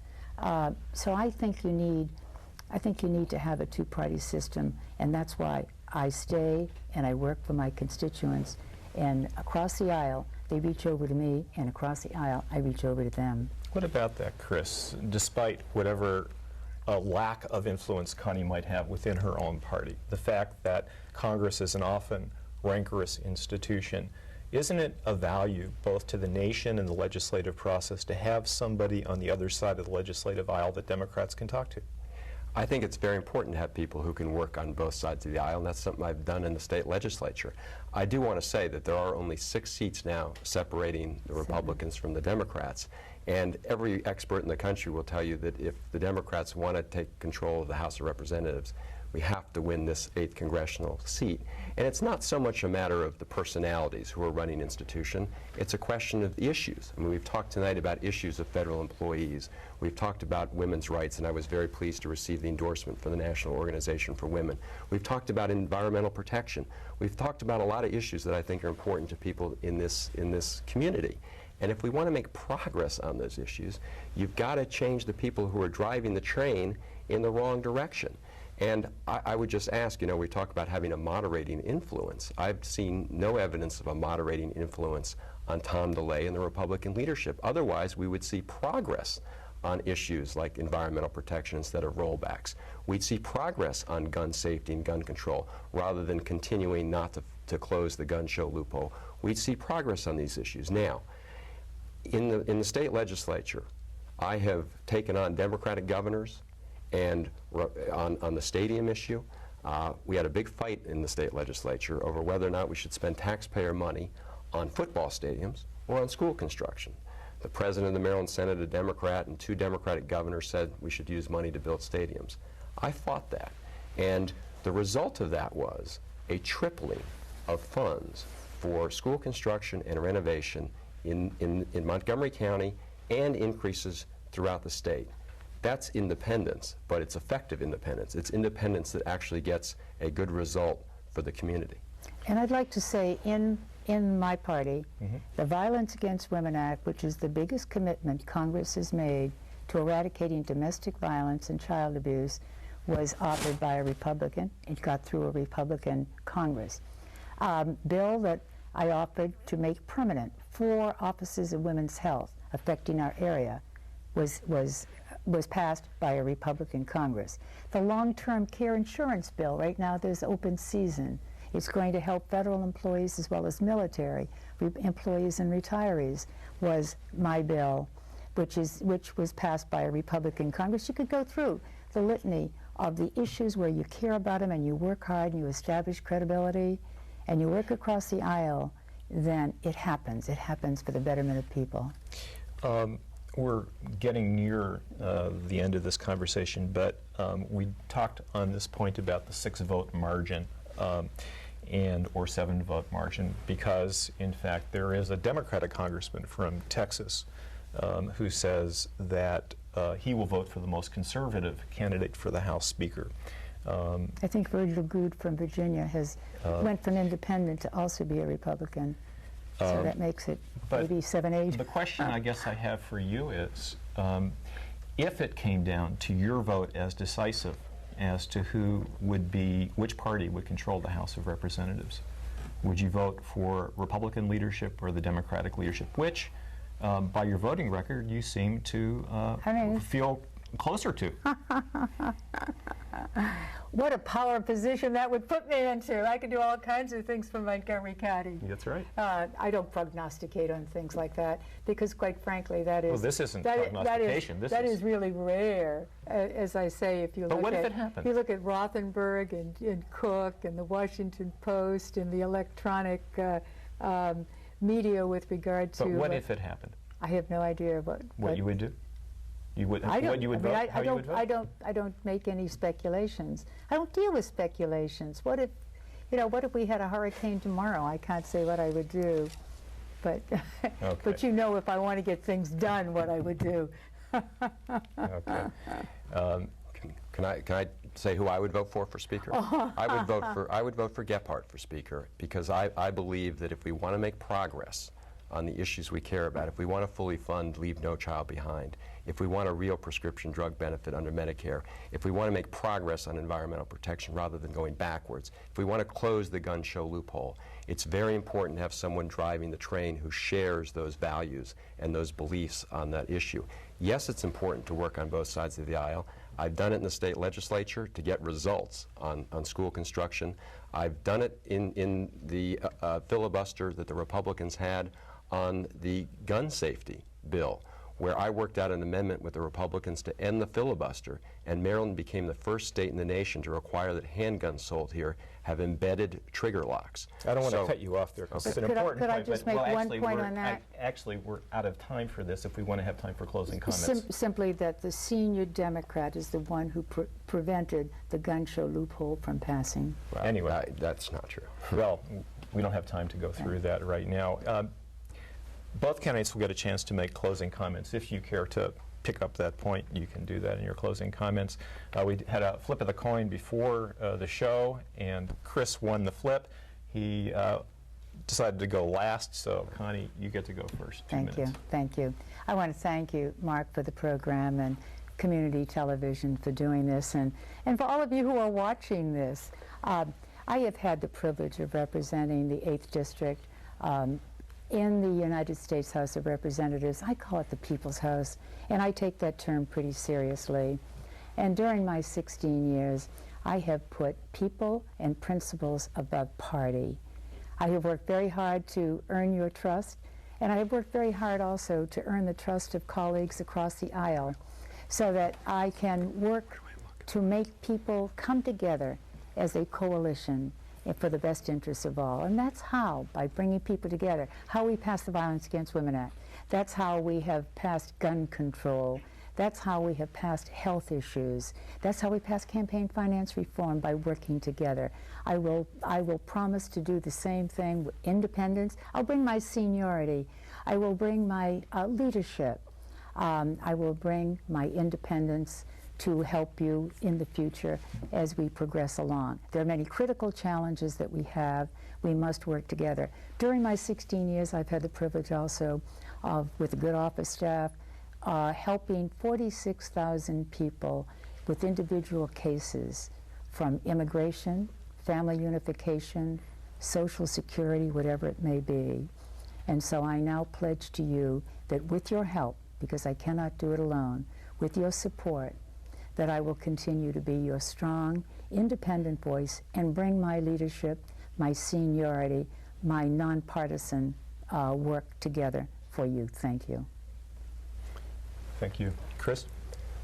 So I think you need to have a two-party system, and that's why I stay and I work for my constituents. And across the aisle, they reach over to me, and across the aisle, I reach over to them. What about that, Chris? Despite whatever lack of influence Connie might have within her own party, the fact that Congress is an often rancorous institution, isn't it a value both to the nation and the legislative process to have somebody on the other side of the legislative aisle that Democrats can talk to? I think it's very important to have people who can work on both sides of the aisle, and that's something I've done in the state legislature. I do want to say that there are only 6 seats now separating the Republicans from the Democrats, and every expert in the country will tell you that if the Democrats want to take control of the House of Representatives, we have to win this 8th congressional seat. And it's not so much a matter of the personalities who are running institution, it's a question of the issues. I mean, we've talked tonight about issues of federal employees. We've talked about women's rights, and I was very pleased to receive the endorsement for the National Organization for Women. We've talked about environmental protection. We've talked about a lot of issues that I think are important to people in this community. And if we want to make progress on those issues, you've got to change the people who are driving the train in the wrong direction. And I would just ask, we talk about having a moderating influence. I've seen no evidence of a moderating influence on Tom DeLay and the Republican leadership. Otherwise, we would see progress on issues like environmental protection instead of rollbacks. We'd see progress on gun safety and gun control rather than continuing not to close the gun show loophole. We'd see progress on these issues. Now, in the state legislature, I have taken on Democratic governors and on the stadium issue. We had a big fight in the state legislature over whether or not we should spend taxpayer money on football stadiums or on school construction. The president of the Maryland Senate, a Democrat, and 2 Democratic governors said we should use money to build stadiums. I fought that, and the result of that was a tripling of funds for school construction and renovation in Montgomery County and increases throughout the state. That's independence, but it's effective independence. It's independence that actually gets a good result for the community. And I'd like to say in my party, the Violence Against Women Act, which is the biggest commitment Congress has made to eradicating domestic violence and child abuse, was authored by a Republican. It got through a Republican Congress. Bill that I offered to make permanent 4 offices of women's health affecting our area was passed by a Republican Congress. The long-term care insurance bill, right now there's open season. It's going to help federal employees as well as military employees and retirees, was my bill, which was passed by a Republican Congress. You could go through the litany of the issues where you care about them and you work hard and you establish credibility and you work across the aisle, then it happens. It happens for the betterment of people. We're getting near the end of this conversation, but we talked on this point about the 6-vote margin or 7-vote margin, because in fact there is a Democratic congressman from Texas who says that he will vote for the most conservative candidate for the House Speaker. I think Virgil Goode from Virginia went from independent to also be a Republican. So that makes it maybe 7-8. The question I guess I have for you is, if it came down to your vote as decisive as to which party would control the House of Representatives, would you vote for Republican leadership or the Democratic leadership, which, by your voting record, you seem to feel closer to? What a power position that would put me into. I could do all kinds of things for Montgomery County. That's right. I don't prognosticate on things like that because, quite frankly, that is... Well, this isn't prognostication. That is really rare. As I say, if you look what if it happens? If you look at Rothenberg and Cook and the Washington Post and the electronic media with regard to... But what if it happened? I have no idea what you would do? You would, I don't, what you would vote? How you would vote? I don't make any speculations. I don't deal with speculations. What if we had a hurricane tomorrow? I can't say what I would do, but okay. But you know, if I want to get things done, what I would do. Okay. Can I say who I would vote for Speaker? I would vote for Gephardt for Speaker, because I believe that if we want to make progress on the issues we care about, if we want to fully fund Leave No Child Behind, if we want a real prescription drug benefit under Medicare, if we want to make progress on environmental protection rather than going backwards, if we want to close the gun show loophole, it's very important to have someone driving the train who shares those values and those beliefs on that issue. Yes, it's important to work on both sides of the aisle. I've done it in the state legislature to get results on school construction. I've done it in the filibuster that the Republicans had on the gun safety bill, where I worked out an amendment with the Republicans to end the filibuster, and Maryland became the first state in the nation to require that handguns sold here have embedded trigger locks. I don't want to cut you off there, because it's an important point. Could I just make one point on that? Actually, we're out of time for this if we want to have time for closing comments. Simply that the senior Democrat is the one who prevented the gun show loophole from passing. Well, anyway. That's not true. Well, we don't have time to go through that right now. Both candidates will get a chance to make closing comments. If you care to pick up that point, you can do that in your closing comments. We had a flip of the coin before the show, and Chris won the flip. He decided to go last, so Connie, you get to go first. Thank you. I want to thank you, Mark, for the program, and community television for doing this, and for all of you who are watching this. I have had the privilege of representing the 8th District in the United States House of Representatives. I call it the People's House, and I take that term pretty seriously. And during my 16 years, I have put people and principles above party. I have worked very hard to earn your trust, and I have worked very hard also to earn the trust of colleagues across the aisle, so that I can work to make people come together as a coalition for the best interests of all. And that's how, by bringing people together, how we passed the Violence Against Women Act. That's how we have passed gun control. That's how we have passed health issues. That's how we passed campaign finance reform, by working together. I will promise to do the same thing with independence. I'll bring my seniority. I will bring my leadership. I will bring my independence to help you in the future as we progress along. There are many critical challenges that we have. We must work together. During my 16 years, I've had the privilege also of, with a good office staff, helping 46,000 people with individual cases, from immigration, family unification, Social Security, whatever it may be. And so I now pledge to you that with your help, because I cannot do it alone, with your support, that I will continue to be your strong, independent voice and bring my leadership, my seniority, my nonpartisan work together for you. Thank you. Thank you. Chris?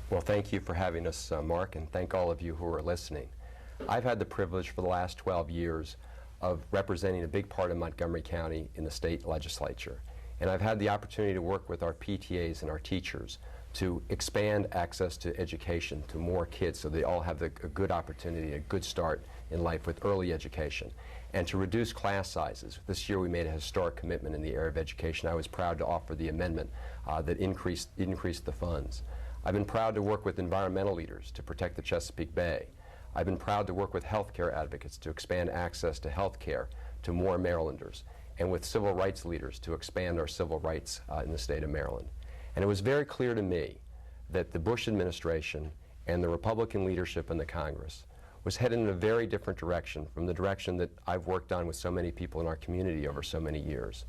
Well, thank you for having us, Mark, and thank all of you who are listening. I've had the privilege for the last 12 years of representing a big part of Montgomery County in the state legislature. And I've had the opportunity to work with our PTAs and our teachers to expand access to education to more kids so they all have a good opportunity, a good start in life with early education, and to reduce class sizes. This year we made a historic commitment in the area of education. I was proud to offer the amendment that increased the funds. I've been proud to work with environmental leaders to protect the Chesapeake Bay. I've been proud to work with healthcare advocates to expand access to health care to more Marylanders, and with civil rights leaders to expand our civil rights in the state of Maryland. And it was very clear to me that the Bush administration and the Republican leadership in the Congress was headed in a very different direction from the direction that I've worked on with so many people in our community over so many years.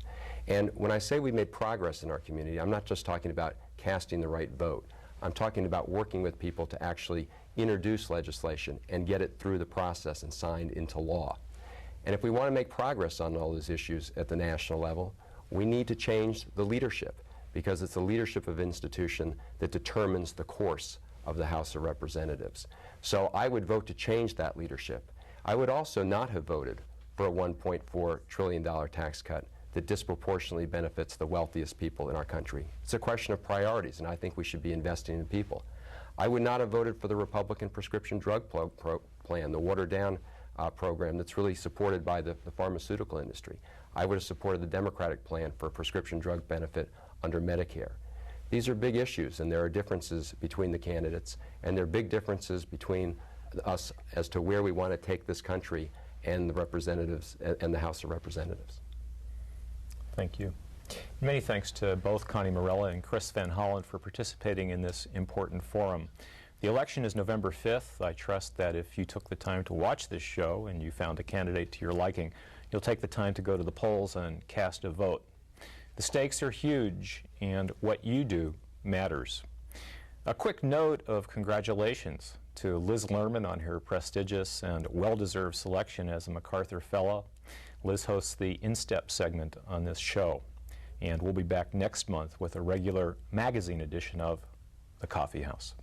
And when I say we made progress in our community, I'm not just talking about casting the right vote. I'm talking about working with people to actually introduce legislation and get it through the process and signed into law. And if we want to make progress on all those issues at the national level, we need to change the leadership, because it's the leadership of institution that determines the course of the House of Representatives. So I would vote to change that leadership. I would also not have voted for a $1.4 trillion tax cut that disproportionately benefits the wealthiest people in our country. It's a question of priorities, and I think we should be investing in people. I would not have voted for the Republican prescription drug plan, the watered-down program that's really supported by the pharmaceutical industry. I would have supported the Democratic plan for a prescription drug benefit under Medicare. These are big issues, and there are differences between the candidates, and there are big differences between us as to where we want to take this country and the representatives and the House of Representatives. Thank you. Many thanks to both Connie Morella and Chris Van Hollen for participating in this important forum. The election is November 5th. I trust that if you took the time to watch this show and you found a candidate to your liking, you'll take the time to go to the polls and cast a vote. The stakes are huge, and what you do matters. A quick note of congratulations to Liz Lerman on her prestigious and well-deserved selection as a MacArthur Fellow. Liz hosts the In Step segment on this show, and we'll be back next month with a regular magazine edition of The Coffee House.